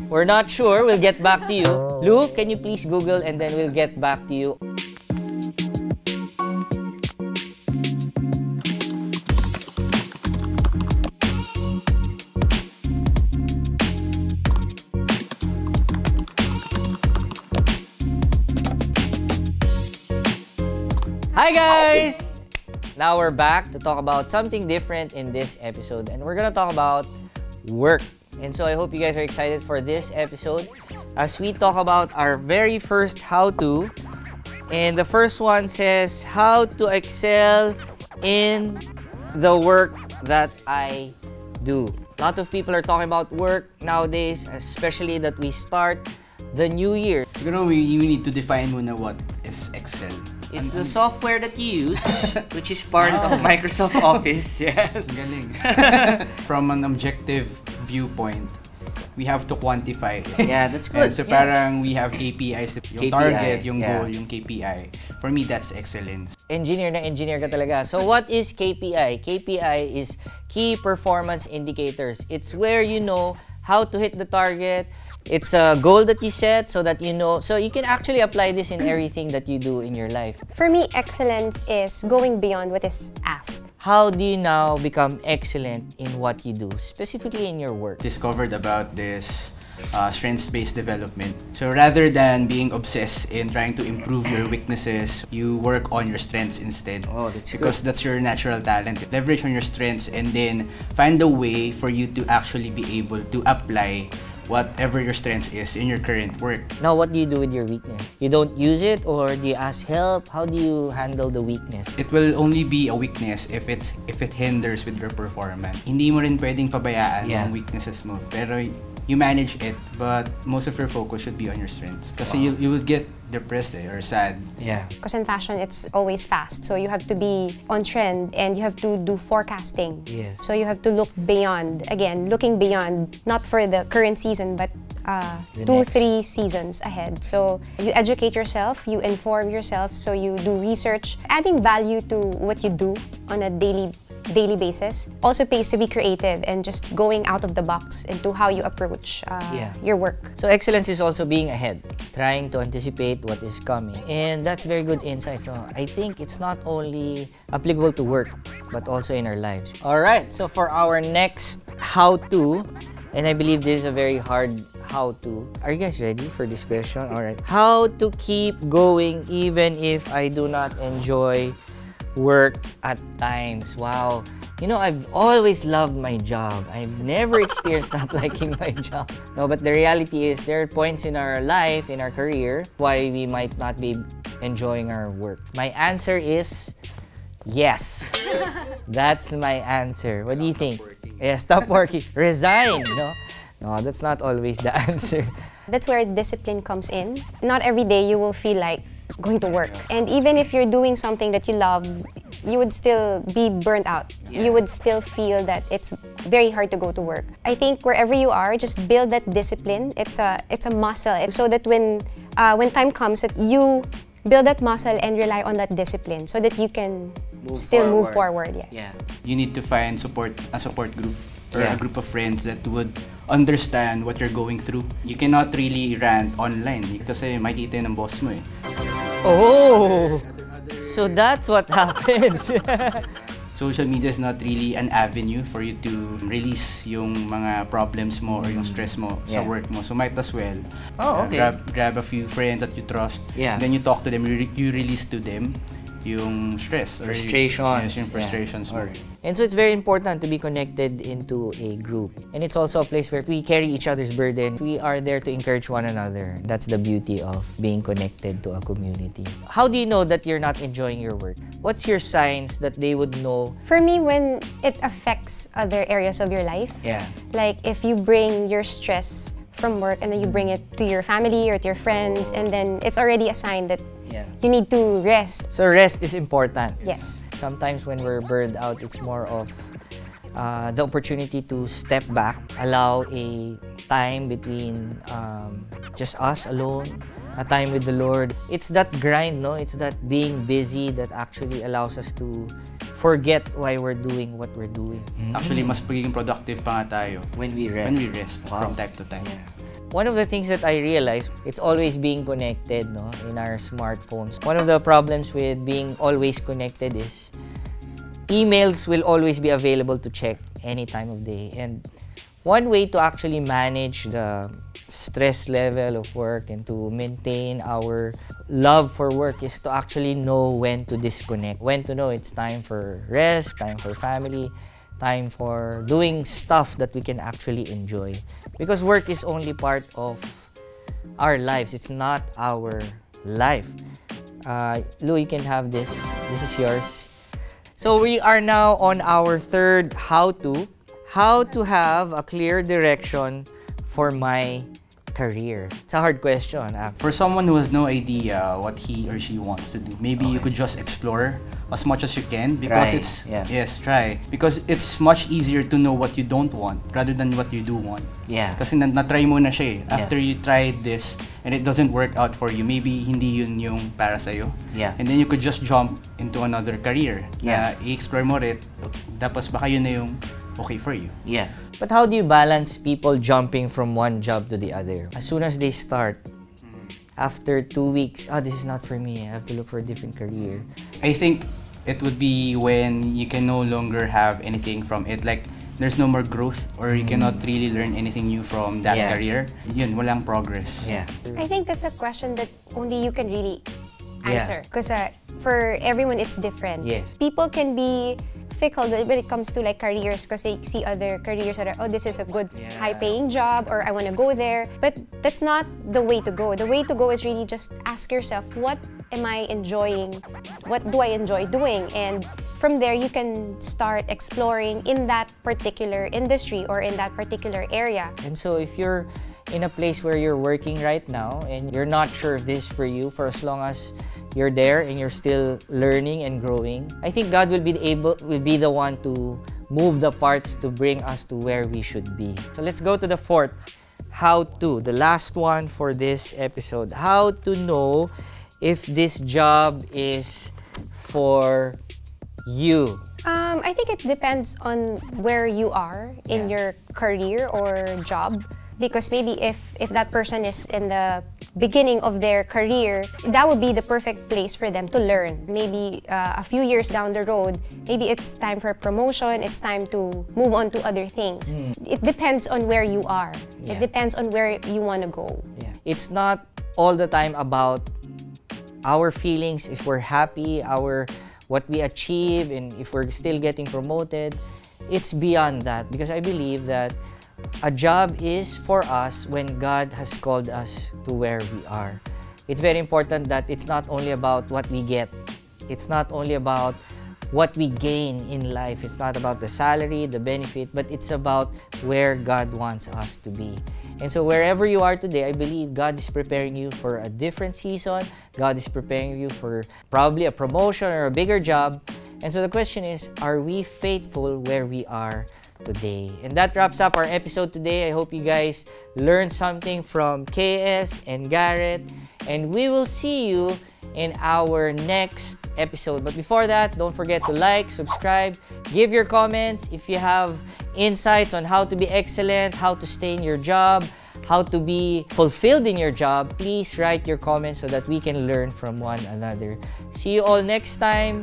We're not sure. We'll get back to you. Lou, can you please Google and then we'll get back to you. Hi guys! Now we're back to talk about something different in this episode, and we're gonna talk about work. And so I hope you guys are excited for this episode as we talk about our very first how-to. And the first one says how to excel in the work that I do. A lot of people are talking about work nowadays, especially that we start the new year. Siguro you need to define muna what is Excel. It's the software that you use, which is part of Microsoft Office. Yeah. Galing. From an objective viewpoint, we have to quantify it. Yeah, that's good. And so parang we have KPIs, yung KPI, target, yung yeah. goal, yung KPI. For me, that's excellence. Engineer na engineer ka talaga. So what is KPI? KPI is Key Performance Indicators. It's where you know how to hit the target. It's a goal that you set so that you know, so you can actually apply this in everything that you do in your life. For me, excellence is going beyond what is asked. How do you now become excellent in what you do, specifically in your work? Discovered about this strengths-based development. So rather than being obsessed in trying to improve your weaknesses, you work on your strengths instead. Oh, that's because good. that's your natural talent. Leverage on your strengths and then find a way for you to actually be able to apply whatever your strengths is in your current work. Now, what do you do with your weakness? You don't use it or do you ask help? How do you handle the weakness? It will only be a weakness if it hinders with your performance. Hindi mo rin pwedeng pabayaan ang weaknesses mo. Pero you manage it, but most of your focus should be on your strengths. Kasi you will get depressed or sad. Yeah. Because in fashion, it's always fast. So you have to be on trend and you have to do forecasting. Yes. So you have to look beyond, again, looking beyond, not for the current season, but 2-3 seasons ahead. So you educate yourself, you inform yourself, so you do research, adding value to what you do on a daily basis. Also pays to be creative and just going out of the box into how you approach your work. So excellence is also being ahead, trying to anticipate what is coming. And that's very good insight. So I think it's not only applicable to work, but also in our lives. All right, so for our next how-to, and I believe this is a very hard how-to. Are you guys ready for this question? All right. How to keep going even if I do not enjoy work at times. Wow. You know, I've always loved my job. I've never experienced not liking my job. No, but the reality is there are points in our life, in our career, why we might not be enjoying our work. My answer is yes. That's my answer. What do you think? Yeah, stop working. Resign, no? No, that's not always the answer. That's where discipline comes in. Not every day you will feel like going to work. And even if you're doing something that you love, you would still be burnt out. Yeah. You would still feel that it's very hard to go to work. I think wherever you are, just build that discipline. It's a muscle, so that when time comes, that you build that muscle and rely on that discipline, so that you can move forward. Yes. Yeah. You need to find a support group or a group of friends that would understand what you're going through. You cannot really rant online kasi makikita yun ng boss mo eh. Oh! So that's what happens. Social media is not really an avenue for you to release yung mga problems mo or yung stress mo sa work mo. So might as well grab a few friends that you trust. Yeah. Then you talk to them, you release to them yung stress or yung frustrations mo. And so it's very important to be connected into a group. And it's also a place where we carry each other's burden. We are there to encourage one another. That's the beauty of being connected to a community. How do you know that you're not enjoying your work? What's your signs that they would know? For me, when it affects other areas of your life, like if you bring your stress from work and then you bring it to your family or to your friends, and then it's already a sign that you need to rest. So rest is important. Yes. Sometimes when we're burned out, it's more of the opportunity to step back, allow a time between just us alone, a time with the Lord. It's that grind, no? It's that being busy that actually allows us to forget why we're doing what we're doing. Actually, mas pagiging productive pa nga tayo When we rest. when we rest from time to time. One of the things that I realized, it's always being connected, no, in our smartphones. One of the problems with being always connected is emails will always be available to check any time of day. And one way to actually manage the stress level of work and to maintain our love for work is to actually know when to disconnect, when to know it's time for rest, time for family, time for doing stuff that we can actually enjoy. Because work is only part of our lives. It's not our life. Lou, you can have this. This is yours. So we are now on our third how-to. How to have a clear direction for my career. It's a hard question, actually. For someone who has no idea what he or she wants to do, maybe you could just explore as much as you can because Try, it's yeah. yes, try. Because it's much easier to know what you don't want rather than what you do want. Yeah. Kasi na-try mo na siya eh. After you tried this and it doesn't work out for you, maybe hindi yun yung para sa'yo. Yeah. And then you could just jump into another career. Yeah. Na i-explore mo rin, tapos baka yun na yung okay for you. Yeah. But how do you balance people jumping from one job to the other? As soon as they start, after 2 weeks, this is not for me. I have to look for a different career. I think it would be when you can no longer have anything from it. Like, there's no more growth or you cannot really learn anything new from that Yeah. career. Yun, walang progress. Yeah. I think that's a question that only you can really Yeah. answer. Because for everyone, it's different. Yes. People can be fickle when it comes to like careers because they see other careers that are, oh, this is a good high-paying job or I want to go there. But that's not the way to go. The way to go is really just ask yourself, what am I enjoying? What do I enjoy doing? And from there, you can start exploring in that particular industry or in that particular area. And so if you're in a place where you're working right now and you're not sure if this is for you, for as long as you're there and you're still learning and growing, I think God will be the one to move the parts to bring us to where we should be. So let's go to the fourth how to, the last one for this episode. How to know if this job is for you. I think it depends on where you are in your career or job. Because maybe if that person is in the beginning of their career, that would be the perfect place for them to learn. Maybe a few years down the road, maybe it's time for promotion, it's time to move on to other things. It depends on where you are. It depends on where you want to go. Yeah. It's not all the time about our feelings, if we're happy, what we achieve, and if we're still getting promoted. It's beyond that, because I believe that a job is for us when God has called us to where we are. It's very important that it's not only about what we get. It's not only about what we gain in life. It's not about the salary, the benefit, but it's about where God wants us to be. And so wherever you are today, I believe God is preparing you for a different season. God is preparing you for probably a promotion or a bigger job. And so the question is, are we faithful where we are today? And that wraps up our episode today. I hope you guys learned something from KS and Garrett. And we will see you in our next episode. But before that, don't forget to like, subscribe, give your comments. If you have insights on how to be excellent, how to stay in your job, how to be fulfilled in your job, please write your comments so that we can learn from one another. See you all next time.